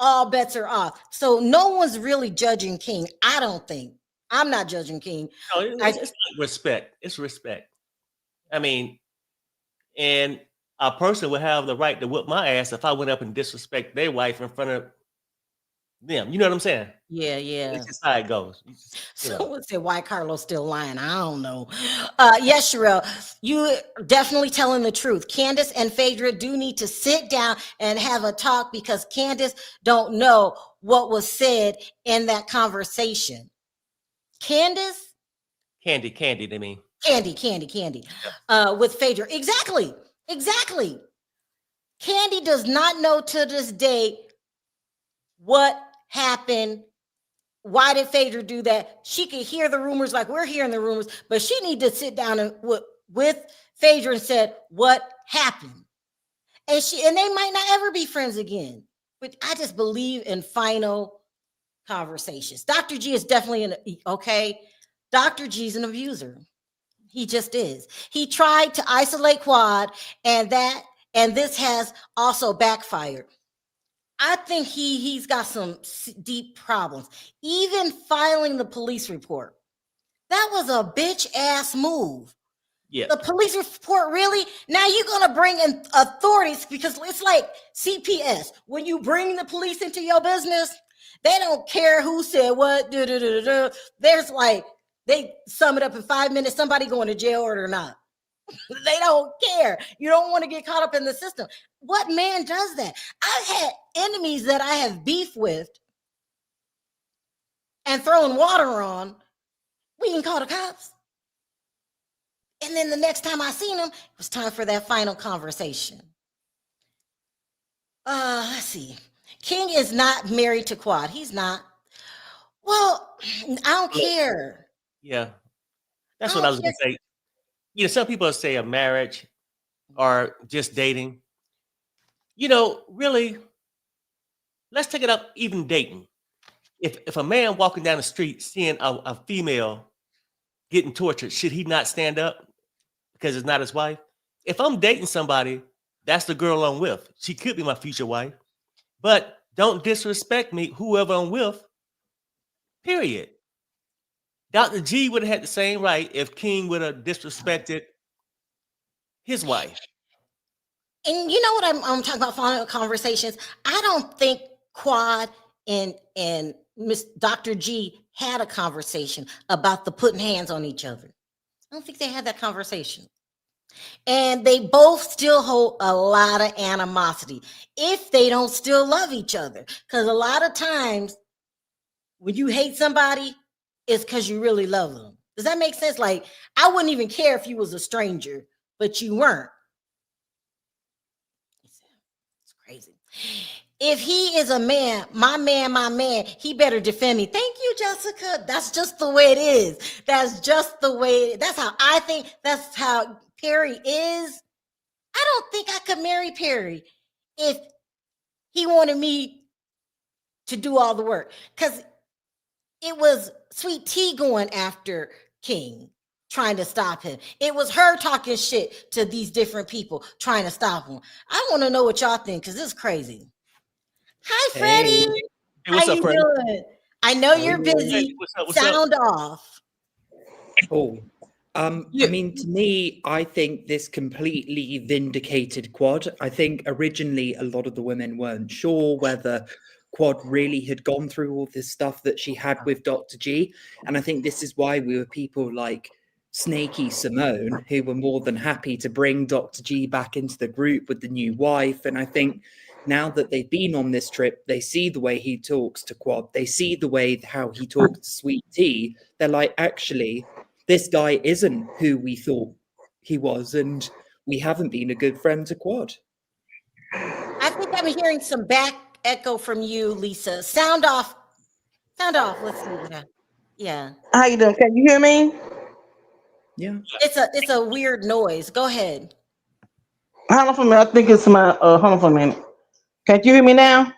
All bets are off. So no one's really judging King. I don't think. I'm not judging King. No, it's like respect. It's respect. I mean, and a person would have the right to whip my ass if I went up and disrespect their wife in front of them. You know what I'm saying? Yeah, It's yeah. just how it goes. Someone said, why Carlos still lying? I don't know. Yes, Sherelle, you definitely telling the truth. Candace and Phaedra do need to sit down and have a talk because Candace don't know what was said in that conversation. Candace? Candy, they mean. Candy. With Phaedra. Exactly. Candy does not know to this day what happened. Why did Phaedra do that? She could hear the rumors like we're hearing the rumors, but she need to sit down and with Phaedra and said what happened. And they might not ever be friends again. But I just believe in final conversations. Dr. G is definitely okay. Dr. G's an abuser. He just is. He tried to isolate Quad, and this has also backfired. I think he's got some deep problems. Even filing the police report. That was a bitch ass move. Yeah. The police report, really? Now you're going to bring in authorities because it's like CPS. When you bring the police into your business, they don't care who said what. There's like, they sum it up in 5 minutes, somebody going to jail or not. They don't care. You don't want to get caught up in the system. What man does that? I've had enemies that I have beef with and throwing water on. We can call the cops. And then the next time I seen him, it was time for that final conversation. Let's see. King is not married to Quad. He's not. Well, I don't care. Yeah. That's what I was going to say. You know, some people say a marriage or just dating. You know, really, let's take it up even dating. If a man walking down the street seeing a female getting tortured, should he not stand up because it's not his wife? If I'm dating somebody, that's the girl I'm with. She could be my future wife. But don't disrespect me, whoever I'm with, period. Dr. G would have had the same right if King would have disrespected his wife. And you know what I'm talking about final conversations? I don't think Quad and Miss Dr. G had a conversation about the putting hands on each other. I don't think they had that conversation. And they both still hold a lot of animosity if they don't still love each other. Because a lot of times when you hate somebody, it's because you really love them. Does that make sense? Like, I wouldn't even care if you was a stranger, but you weren't. It's crazy. If he is a man, my man, he better defend me. Thank you, Jessica. That's just the way it is. That's just the way. That's how I think. That's how Perry is. I don't think I could marry Perry if he wanted me to do all the work. Because it was Sweet Tea going after King, trying to stop him. It was her talking shit to these different people, trying to stop him. I want to know what y'all think, because this is crazy. Hi, Freddie. Hey, what's How up, you Freddie? doing? I know you're busy. Hey, what's Sound up? off. Oh, I mean, to me, I think this completely vindicated Quad. I think originally a lot of the women weren't sure whether Quad really had gone through all this stuff that she had with Dr. G. And I think this is why we were people like Snaky Simone, who were more than happy to bring Dr. G back into the group with the new wife. And I think now that they've been on this trip, they see the way he talks to Quad. They see the way how he talks to Sweet Tea. They're like, actually, this guy isn't who we thought he was, and we haven't been a good friend to Quad. I think I'm hearing some back echo from you, Lisa. Sound off. Let's see. Yeah. How you doing? Can you hear me? Yeah. It's a weird noise. Go ahead. Hold on for a minute. I think it's my hold on for a minute. Can't you hear me now?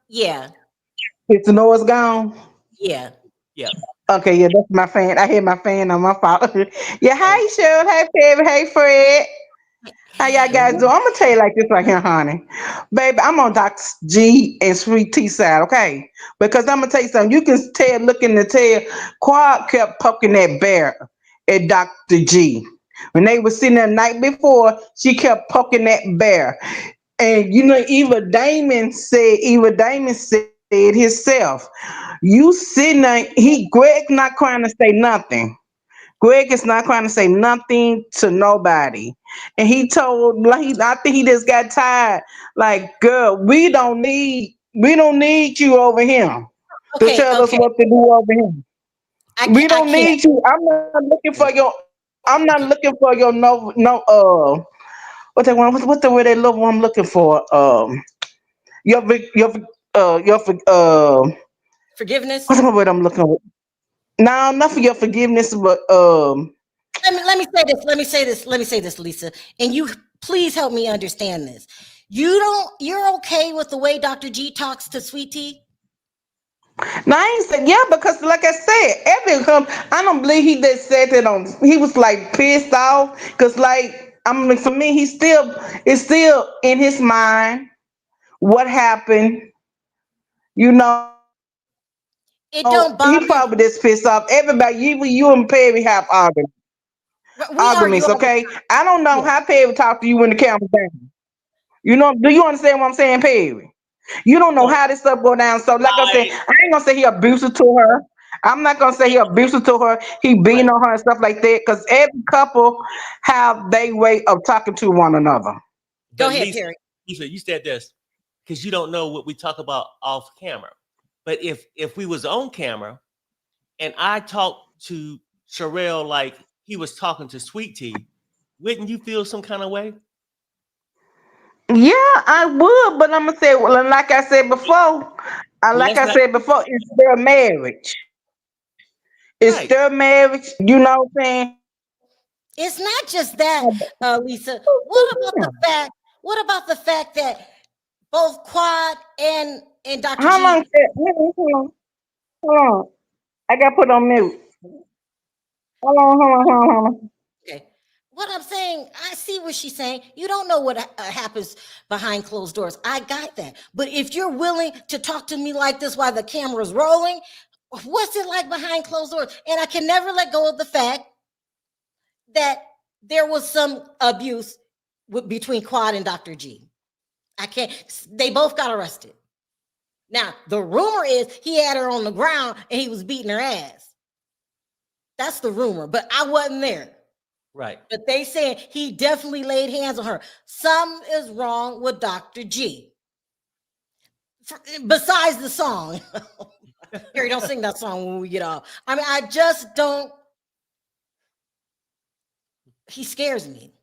Yeah. Is the noise gone? Yeah. Okay, yeah, that's my fan. I hear my fan on my phone. Yeah, hi Cheryl, hey Pebby, hey Fred. How y'all guys doing? I'm gonna tell you like this right here, honey. Baby, I'm on Dr. G and Sweet Tea side, okay? Because I'm gonna tell you something. You can tell, looking to tell, Quad kept poking that bear at Dr. G. When they were sitting there the night before, she kept poking that bear. And you know, Eva Damon said said himself. You sitting there, Greg not trying to say nothing. Greg is not trying to say nothing to nobody. And he told like I think he just got tired. Like, girl, we don't need you over here to Okay, tell us okay. what to do over here. We I don't can't. need you. I'm not looking for your what they want what the word they love I'm looking for. Your Forgiveness. what's the word I'm looking for? No, not for your forgiveness, but Let me say this. Let me say this. Let me say this, Lisa. And you please help me understand this. You're okay with the way Dr. G talks to Sweet Tea? now I ain't said yeah, because like I said, I don't believe he just said that on he was like pissed off because like I mean for me it's still in his mind what happened, you know, he It probably don't just pissed bother. off. Everybody, you and Perry have We arguments, argue all okay? the I don't know how yeah. Perry would talk to you when the camera's down. You know, do you understand what I'm saying, Perry? You don't know So how this stuff go down. So, like I said, I I ain't gonna say he abusive to her. I'm not gonna say he abusive to her. He beating right. on her and stuff like that. Cause every couple have their way of talking to one another. Go But ahead, Perry. Lisa, you said this because you don't know what we talk about off camera. But if we was on camera and I talked to Sherelle like he was talking to Sweet Tea, wouldn't you feel some kind of way? Yeah, I would, but I'm gonna say, well, and like I said before, Well, let's not. it's their marriage. It's Right. their marriage. You know what I'm saying? It's not just that, Lisa. What about the fact that both Quad and Dr. How long? G. Hold on. I got put on mute. Hold on. Okay. What I'm saying, I see what she's saying. You don't know what happens behind closed doors. I got that. But if you're willing to talk to me like this while the camera's rolling, what's it like behind closed doors? And I can never let go of the fact that there was some abuse between Quad and Dr. G. I can't, they both got arrested. Now, the rumor is he had her on the ground and he was beating her ass. That's the rumor, but I wasn't there. Right. But they said he definitely laid hands on her. Something is wrong with Dr. G. Besides the song. Harry, don't sing that song when we get off. I mean, I just don't. He scares me.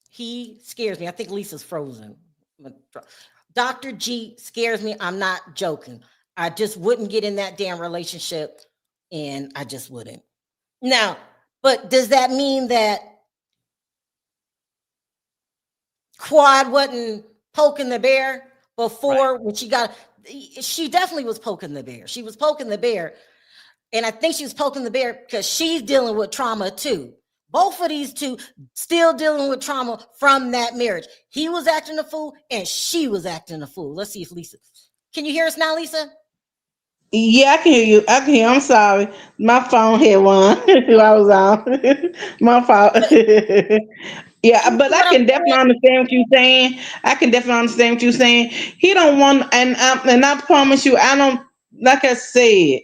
He scares me. I think Lisa's frozen. Dr. G scares me. I'm not joking. I just wouldn't get in that damn relationship, and I just wouldn't. Now, but does that mean that Quad wasn't poking the bear before Right. when she definitely was poking the bear. She was poking the bear. And I think she was poking the bear because she's dealing with trauma too. Both of these two still dealing with trauma from that marriage. He was acting a fool and she was acting a fool. Let's see if Lisa. Can you hear us now, Lisa? Yeah, I can hear you. I can hear. I'm sorry. My phone had one. I was on. My fault. Do Yeah, you but see I what I'm can definitely saying? understand what you're saying. I can definitely understand what you're saying. He don't want, and I promise you, I don't. Like I said,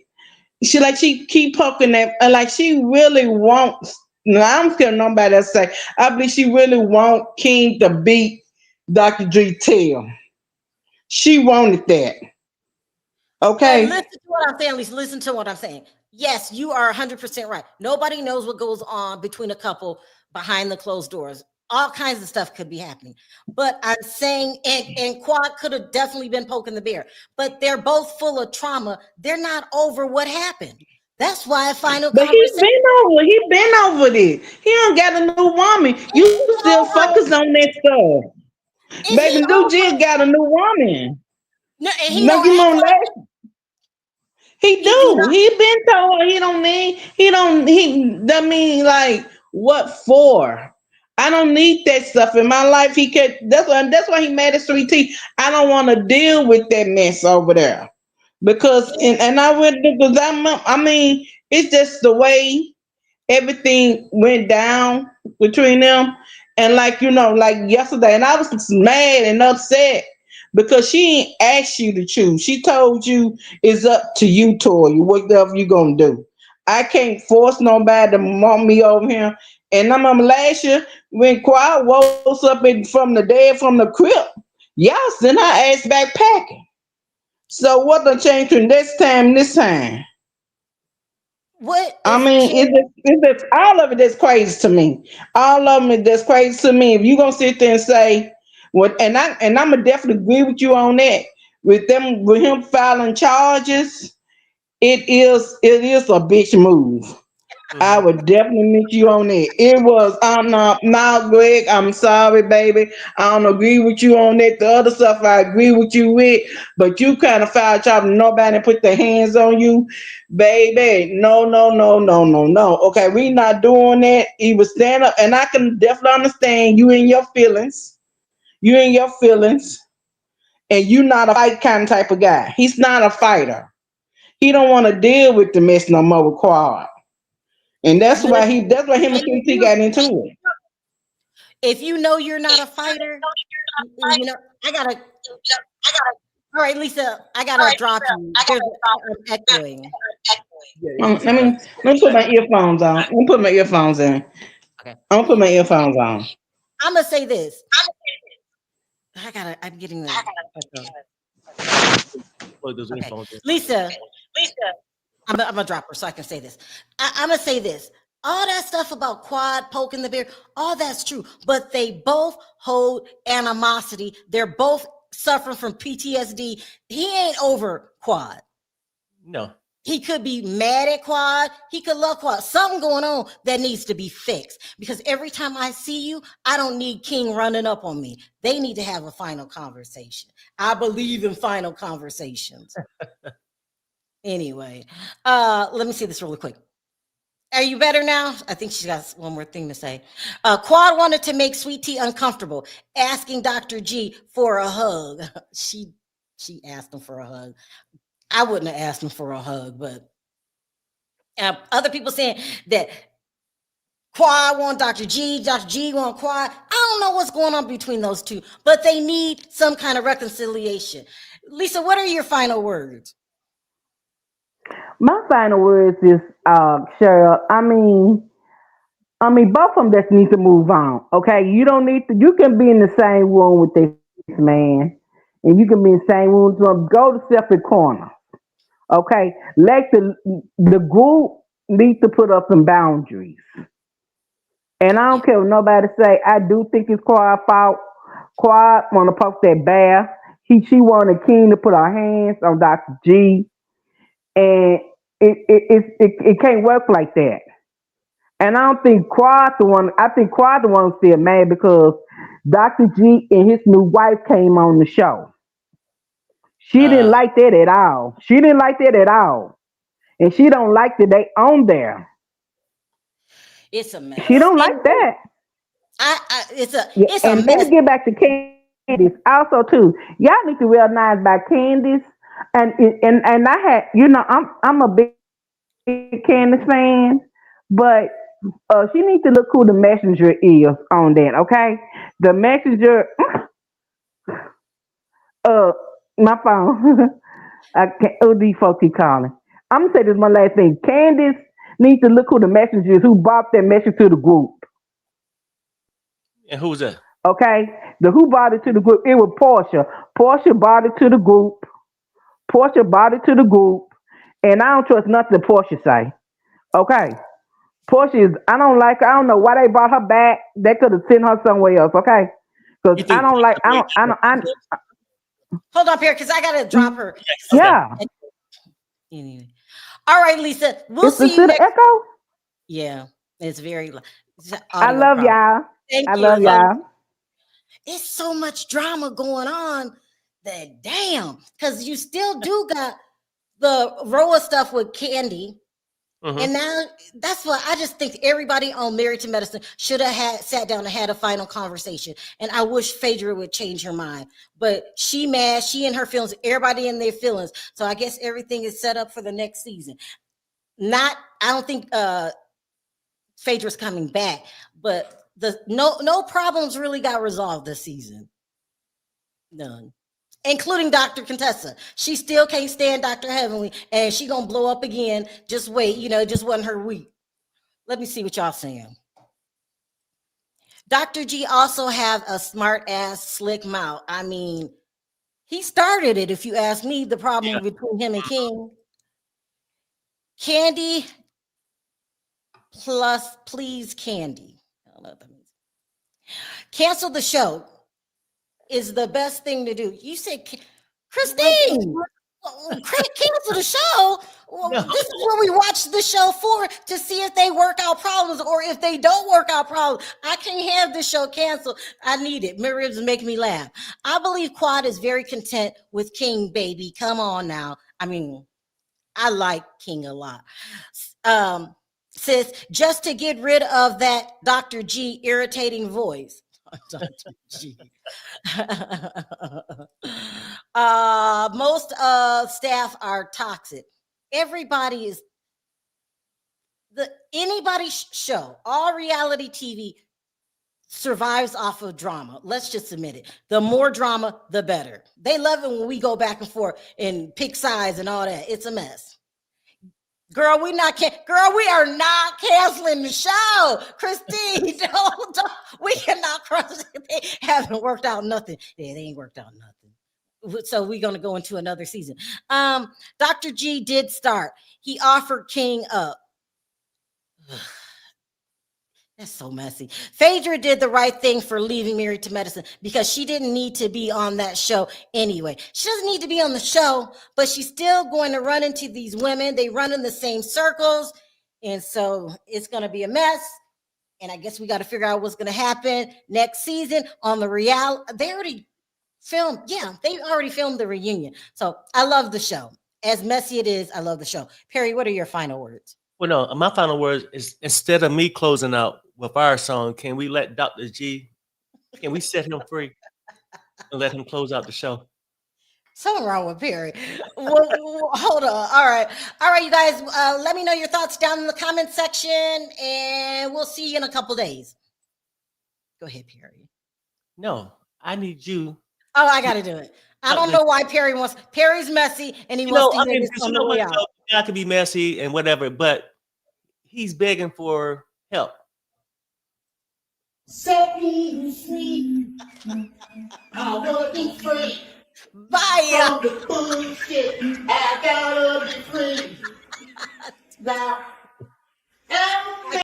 she keep poking that, like she really wants. No, I don't care nobody else say. I believe she really want King to beat Dr. Dre tail. She wanted that. But listen Okay. to what I'm saying, Lisa. Listen to what I'm saying. Yes, you are 100% right. Nobody knows what goes on between a couple behind the closed doors. All kinds of stuff could be happening. But I'm saying, and Quad could have definitely been poking the bear, but they're both full of trauma. They're not over what happened. That's why a final But conversation. he been over this. He don't got a new woman. Is You he still over focus it? on that stuff. Is he Baby, New over Jill it? got a new woman. No, and he Now don't you act know like that he he do. don't. He been told her he that mean like what for? I don't need that stuff in my life. He could that's why he mad at Sweet Tea. I don't want to deal with that mess over there. Because and I would because I mean it's just the way everything went down between them. And like like yesterday, and I was mad and upset because she ain't asked you to choose. She told you it's up to you, Toya. Whatever you gonna do. I can't force nobody to want me over here. And I remember last year when Quiet woke up from the dead from the crypt, y'all sent her ass back packing. So what done changed from this time? What I is mean, it's all of it that's crazy to me. All of it that's crazy to me. If you gonna sit there and say, "What," and I'm gonna definitely agree with you on that. With him filing charges, it is a bitch move. I Mhm. would definitely meet you on that. It was, I'm not Greg. I'm sorry, baby. I don't agree with you on that. The other stuff I agree with you with, but you kind of filed charge and nobody put their hands on you, baby. No, no, no, no, no, no. Okay, we not doing that. He was stand up, and I can definitely understand you in your feelings. You in your feelings, and you not a fight kind of type of guy. He's not a fighter. He don't want to deal with the mess no more with Quad. And that's but why him and and QT got into it. if you know you're not a fighter, you know, I gotta. All right, Lisa, I gotta drop you. I'm echoing. Yeah, Let it's a me bus. let me put my earphones on. Let me put my earphones in. Okay. I'm gonna put my earphones on. I'm gonna say this. I'm getting the echo. Plug those Okay, earphones in. Lisa, I'm gonna drop her so I can say this. I'm gonna say this. All that stuff about Quad poking the bear, all that's true, but they both hold animosity. They're both suffering from PTSD. He ain't over Quad. No. He could be mad at Quad. He could love Quad. Something going on that needs to be fixed. Because every time I see you, I don't need King running up on me. They need to have a final conversation. I believe in final conversations. Anyway, let me see this really quick. Are you better now? I think she's got one more thing to say. Quad wanted to make Sweet Tea uncomfortable, asking Dr. G for a hug. She asked him for a hug. I wouldn't have asked him for a hug, but other people saying that Quad want Dr. G want Quad. I don't know what's going on between those two, but they need some kind of reconciliation. Lisa, what are your final words? My final words is, Cheryl. I mean, both of them just need to move on. Okay, you don't need to. You can be in the same room with this man, and you can be in the same room with him. Go to separate corners. Okay, let the group need to put up some boundaries. And I Yeah. don't care what nobody say. I do think it's Quad fault. Quad want to poke that bear. She wanted King to put her hands on Dr. G, and it can't work like that. And I don't think Quad the one. I think Quad the one who's still mad because Dr. G and his new wife came on the show. She didn't Uh, like that at all. She didn't like that at all, and she don't like that they on there. It's a She mess. don't And like that. Yeah, it's a and let me mess. get back to Candice also too. Y'all need to realize about Candice, and I had, I'm a big Candice fan, but she needs to look who the messenger is on that. Okay, the messenger. Uh, my phone. I can't. Oh, these folks keep calling. I'm gonna say this one last thing. Candice needs to look who the messenger is who brought that message to the group. and who's that? Okay, the who brought it to the group? It was Portia. Portia brought it to the group. Portia brought it to the group, and I don't trust nothing Portia say. Okay, Portia is. I don't like her. I don't know why they brought her back. They could have sent her somewhere else. Okay, because You I think don't like. I don't. I don't. Hold on, Pierre, because I gotta drop her. okay. Yeah, Anyway. All right, Lisa. We'll it's the see you city next. echo. Yeah, it's it's an I audio love problem. y'all. Thank I you. love y'all. It's so much drama going on that damn, because you still do got the Roa stuff with Candy. Mm-hmm. And now that's what I just think everybody on Married to Medicine should have sat down and had a final conversation. And I wish Phaedra would change her mind. But she mad, she in her feelings, everybody in their feelings. So I guess everything is set up for the next season. I don't think Phaedra's coming back, but no problems really got resolved this season. None. including Dr. Contessa. She still can't stand Dr. Heavenly, and she gonna blow up again. Just wait, it just wasn't her week. Let me see what y'all saying. Dr. G also have a smart ass, slick mouth. I mean, he started it, if you ask me, the problem between him and King. Candy plus please Candy. I don't know what that means. Cancel the show is the best thing to do. You said, Christine, cancel the show. Well, No. this is what we watch the show for, to see if they work out problems or if they don't work out problems. I can't have this show canceled. I need it. Miriam's making me laugh. I believe Quad is very content with King, baby. Come on now. I mean, I like King a lot. Sis, just to get rid of that Dr. G irritating voice. Dr. G. Most staff are toxic. Everybody is anybody's show. All reality TV survives off of drama. Let's just admit it. The more drama, the better. They love it when we go back and forth and pick sides and all that. It's a mess. Girl, we are not canceling the show. Christine, don't we cannot cross it. They haven't worked out nothing. Yeah, they ain't worked out nothing. So we're gonna go into another season. Dr. G did start. He offered King up. That's so messy. Phaedra did the right thing for leaving Married to Medicine because she didn't need to be on that show anyway. She doesn't need to be on the show, but she's still going to run into these women. They run in the same circles. And so it's going to be a mess. And I guess we got to figure out what's going to happen next season on the reality. They already filmed. Yeah, they already filmed the reunion. So I love the show. As messy it is, I love the show. Perry, what are your final words? Well, no, my final words is, instead of me closing out with our song, can we let Dr. G, can we set him free and let him close out the show? Something wrong with Perry. Well, hold on. All right, you guys. Let me know your thoughts down in the comment section, and we'll see you in a couple days. Go ahead, Perry. No, I need you. Oh, I got to do it. I don't know why Perry wants. Perry's messy, and he wants to hear this on the way out. God could be messy and whatever, but he's begging for help. Set me free. I want to be free. Bye. From the